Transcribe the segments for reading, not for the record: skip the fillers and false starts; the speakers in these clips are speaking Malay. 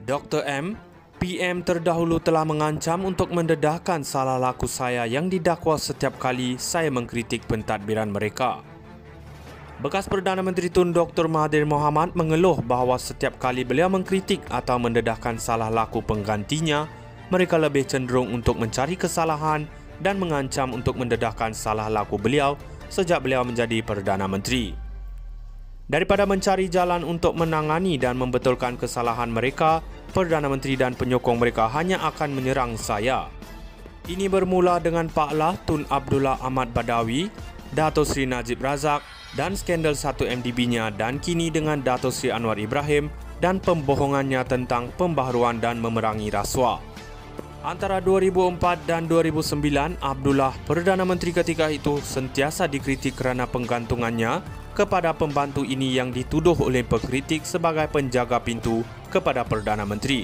Dr. M, PM terdahulu telah mengancam untuk mendedahkan salah laku saya yang didakwa setiap kali saya mengkritik pentadbiran mereka. Bekas Perdana Menteri Tun Dr. Mahathir Mohamad mengeluh bahawa setiap kali beliau mengkritik atau mendedahkan salah laku penggantinya, mereka lebih cenderung untuk mencari kesalahan dan mengancam untuk mendedahkan salah laku beliau sejak beliau menjadi Perdana Menteri. Daripada mencari jalan untuk menangani dan membetulkan kesalahan mereka, Perdana Menteri dan penyokong mereka hanya akan menyerang saya. Ini bermula dengan Pak Lah Tun Abdullah Ahmad Badawi, Dato' Sri Najib Razak dan skandal 1MDB-nya, dan kini dengan Dato' Sri Anwar Ibrahim dan pembohongannya tentang pembaharuan dan memerangi rasuah. Antara 2004 dan 2009, Abdullah, Perdana Menteri ketika itu, sentiasa dikritik kerana penggantungannya kepada pembantu ini yang dituduh oleh pengkritik sebagai penjaga pintu kepada Perdana Menteri.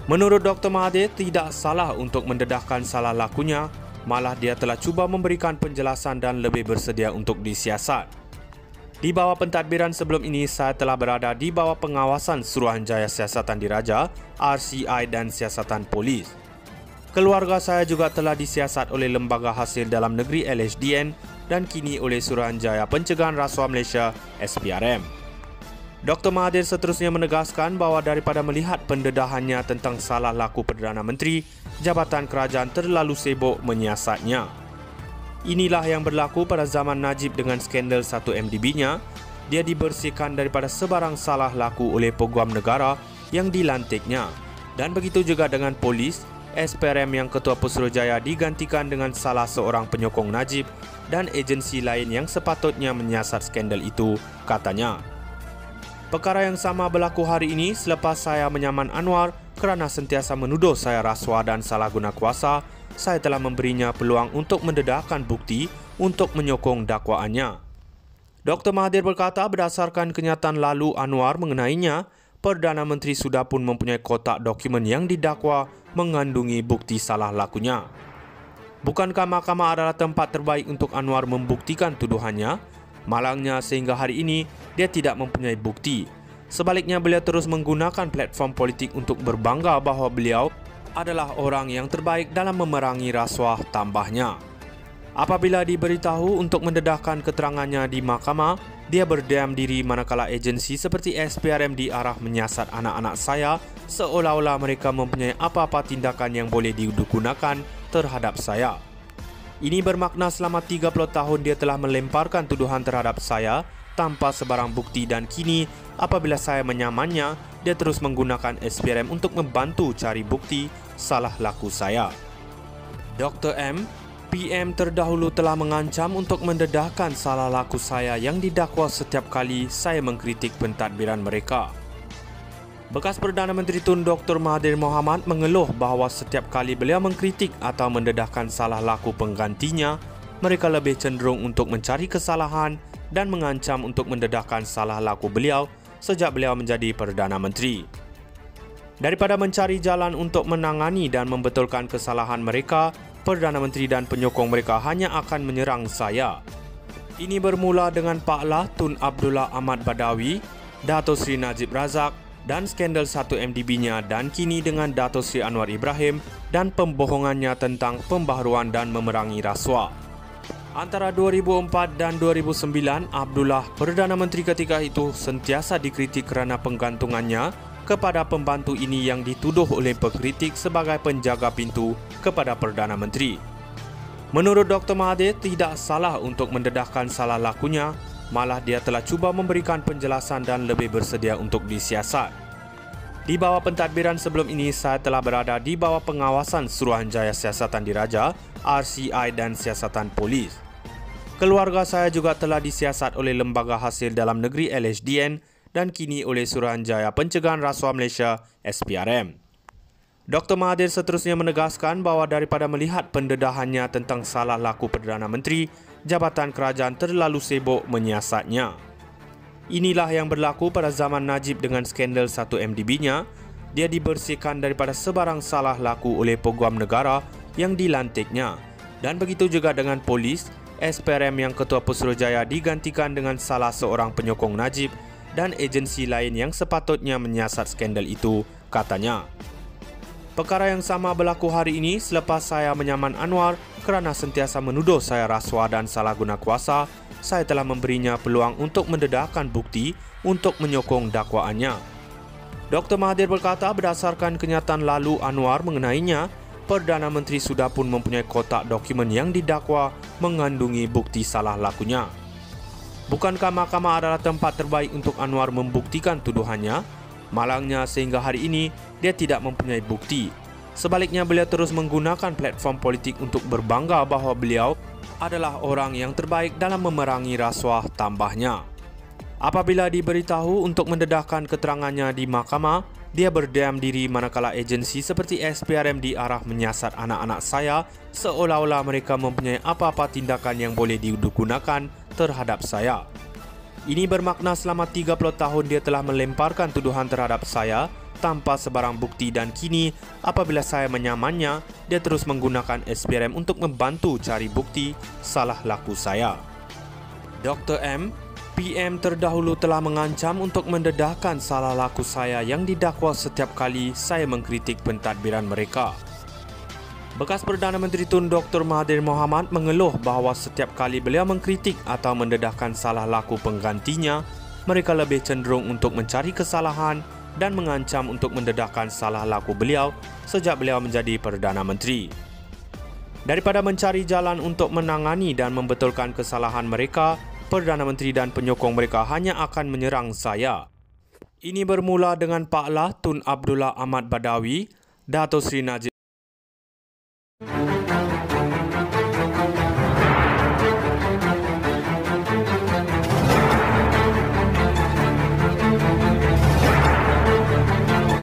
Menurut Dr. Mahathir, tidak salah untuk mendedahkan salah lakunya, malah dia telah cuba memberikan penjelasan dan lebih bersedia untuk disiasat. Di bawah pentadbiran sebelum ini, saya telah berada di bawah pengawasan Suruhanjaya Siasatan Diraja, RCI dan Siasatan Polis. Keluarga saya juga telah disiasat oleh Lembaga Hasil Dalam Negeri LHDN dan kini oleh Suruhanjaya Pencegahan Rasuah Malaysia SPRM. Dr. Mahathir seterusnya menegaskan bahawa daripada melihat pendedahannya tentang salah laku Perdana Menteri, Jabatan Kerajaan terlalu sibuk menyiasatnya. Inilah yang berlaku pada zaman Najib dengan skandal 1MDB-nya. Dia dibersihkan daripada sebarang salah laku oleh peguam negara yang dilantiknya. Dan begitu juga dengan polis, SPRM yang Ketua Putrajaya digantikan dengan salah seorang penyokong Najib dan agensi lain yang sepatutnya menyiasat skandal itu, katanya. Perkara yang sama berlaku hari ini selepas saya menyaman Anwar kerana sentiasa menuduh saya rasuah dan salah guna kuasa. Saya telah memberinya peluang untuk mendedahkan bukti untuk menyokong dakwaannya. Dr. Mahathir berkata berdasarkan kenyataan lalu Anwar mengenainya, Perdana Menteri sudah pun mempunyai kotak dokumen yang didakwa mengandungi bukti salah lakunya. Bukankah mahkamah adalah tempat terbaik untuk Anwar membuktikan tuduhannya? Malangnya sehingga hari ini dia tidak mempunyai bukti. Sebaliknya beliau terus menggunakan platform politik untuk berbangga bahawa beliau adalah orang yang terbaik dalam memerangi rasuah, tambahnya. Apabila diberitahu untuk mendedahkan keterangannya di mahkamah, dia berdiam diri manakala agensi seperti SPRM diarah menyiasat anak-anak saya seolah-olah mereka mempunyai apa-apa tindakan yang boleh digunakan terhadap saya. Ini bermakna selama 30 tahun dia telah melemparkan tuduhan terhadap saya tanpa sebarang bukti dan kini apabila saya menyamannya, dia terus menggunakan SPRM untuk membantu cari bukti salah laku saya. Dr. M, PM terdahulu telah mengancam untuk mendedahkan salah laku saya yang didakwa setiap kali saya mengkritik pentadbiran mereka. Bekas Perdana Menteri Tun Dr. Mahathir Mohamad mengeluh bahawa setiap kali beliau mengkritik atau mendedahkan salah laku penggantinya, mereka lebih cenderung untuk mencari kesalahan dan mengancam untuk mendedahkan salah laku beliau sejak beliau menjadi Perdana Menteri. Daripada mencari jalan untuk menangani dan membetulkan kesalahan mereka, Perdana Menteri dan penyokong mereka hanya akan menyerang saya. Ini bermula dengan Pak Lah Tun Abdullah Ahmad Badawi, Dato' Sri Najib Razak dan skandal 1MDB-nya, dan kini dengan Dato' Sri Anwar Ibrahim dan pembohongannya tentang pembaharuan dan memerangi rasuah. Antara 2004 dan 2009, Abdullah, Perdana Menteri ketika itu, sentiasa dikritik kerana penggantungannya kepada pembantu ini yang dituduh oleh pengkritik sebagai penjaga pintu kepada Perdana Menteri. Menurut Dr. Mahathir, tidak salah untuk mendedahkan salah lakunya, malah dia telah cuba memberikan penjelasan dan lebih bersedia untuk disiasat. Di bawah pentadbiran sebelum ini, saya telah berada di bawah pengawasan Suruhanjaya Siasatan Diraja, RCI dan Siasatan Polis. Keluarga saya juga telah disiasat oleh Lembaga Hasil Dalam Negeri LHDN dan kini oleh Suruhanjaya Pencegahan Rasuah Malaysia SPRM. Dr. Mahathir seterusnya menegaskan bahawa daripada melihat pendedahannya tentang salah laku Perdana Menteri, Jabatan Kerajaan terlalu sibuk menyiasatnya. Inilah yang berlaku pada zaman Najib dengan skandal 1MDB-nya. Dia dibersihkan daripada sebarang salah laku oleh peguam negara yang dilantiknya. Dan begitu juga dengan polis, SPRM yang Ketua Putrajaya digantikan dengan salah seorang penyokong Najib dan agensi lain yang sepatutnya menyiasat skandal itu, katanya. Perkara yang sama berlaku hari ini selepas saya menyaman Anwar kerana sentiasa menuduh saya rasuah dan salah guna kuasa. Saya telah memberinya peluang untuk mendedahkan bukti untuk menyokong dakwaannya. Dr. Mahathir berkata berdasarkan kenyataan lalu Anwar mengenainya, Perdana Menteri sudah pun mempunyai kotak dokumen yang didakwa mengandungi bukti salah lakunya. Bukankah mahkamah adalah tempat terbaik untuk Anwar membuktikan tuduhannya? Malangnya sehingga hari ini dia tidak mempunyai bukti. Sebaliknya beliau terus menggunakan platform politik untuk berbangga bahawa beliau adalah orang yang terbaik dalam memerangi rasuah, tambahnya. Apabila diberitahu untuk mendedahkan keterangannya di mahkamah, dia berdiam diri manakala agensi seperti SPRM diarah menyiasat anak-anak saya seolah-olah mereka mempunyai apa-apa tindakan yang boleh digunakan terhadap saya. Ini bermakna selama 30 tahun dia telah melemparkan tuduhan terhadap saya tanpa sebarang bukti dan kini apabila saya menyamannya, dia terus menggunakan SPRM untuk membantu cari bukti salah laku saya. Dr. M, PM terdahulu telah mengancam untuk mendedahkan salah laku saya yang didakwa setiap kali saya mengkritik pentadbiran mereka. Bekas Perdana Menteri Tun Dr. Mahathir Mohamad mengeluh bahawa setiap kali beliau mengkritik atau mendedahkan salah laku penggantinya, mereka lebih cenderung untuk mencari kesalahan dan mengancam untuk mendedahkan salah laku beliau sejak beliau menjadi Perdana Menteri. Daripada mencari jalan untuk menangani dan membetulkan kesalahan mereka, Perdana Menteri dan penyokong mereka hanya akan menyerang saya. Ini bermula dengan Pak Lah Tun Abdullah Ahmad Badawi, Dato' Sri Najib